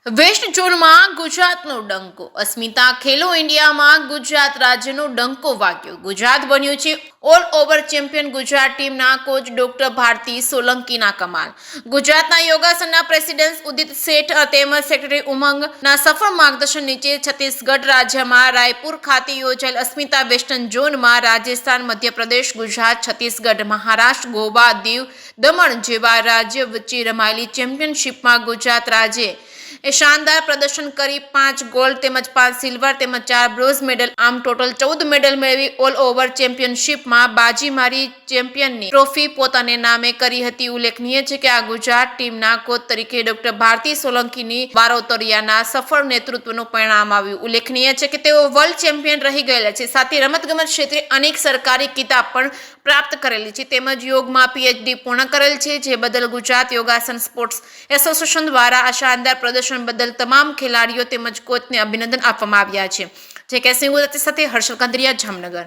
Waste ઝોનમાં ગુજરાતનો ડંકો. અસ્મિતા ખેલો ઇન્ડિયામાં ગુજરાત રાજ્યનો ડંકો વાગ્યો. ગુજરાત બન્યું છે ઓલ ઓવર ચેમ્પિયન. ગુજરાત ટીમના કોચ ડોક્ટર ભારતી સોલંકીના કમાલ. ગુજરાતના યોગાસનના પ્રેસિડેન્ટ ઉદિત શેઠ તેમજ સેક્રેટરી ઉમંગના સફળ માર્ગદર્શન નીચે છત્તીસગઢ રાજ્યમાં રાયપુર ખાતે યોજાયેલ અસ્મિતા વેસ્ટર્ન ઝોનમાં રાજસ્થાન, મધ્યપ્રદેશ, ગુજરાત, છત્તીસગઢ, મહારાષ્ટ્ર, ગોવા, દીવ, દમણ જેવા રાજ્ય વચ્ચે રમાયેલી ચેમ્પિયનશિપમાં ગુજરાત રાજ્યે શાનદાર પ્રદર્શન કરી 5 ગોલ્ડ તેમજ 5 સિલ્વર તેમજ 4 બ્રોન્ઝ મેડલ આમ ટોટલ 14 મેડલ મેળવી ઓલ ઓવર ચેમ્પિયનશિપમાં બાજી મારી ચેમ્પિયનની ટ્રોફી પોતાને નામે કરી હતી. ઉલ્લેખનીય છે કે આ ગુજરાત ટીમના કોચ તરીકે ડોક્ટર ભારતી સોલંકીની વારોતરિયાના સફળ નેતૃત્વનું પરિણામ આવ્યું. ઉલ્લેખનીય છે કે તેઓ વર્લ્ડ ચેમ્પિયન રહી ગયેલા છે. સાથે રમતગમત ક્ષેત્રે અનેક સરકારી કિતાબ પણ પ્રાપ્ત કરેલી છે તેમજ યોગમાં PhD પૂર્ણ કરેલ છે, જે બદલ ગુજરાત યોગાસન સ્પોર્ટ્સ એસોસિએશન દ્વારા આ શાનદાર પ્રદર્શન બદલ તમામ ખેલાડીઓ તેમજ કોચને અભિનંદન આપવામાં આવ્યા છે. જે કે સિંહ સાથે હર્ષલ કંદરિયા, જામનગર.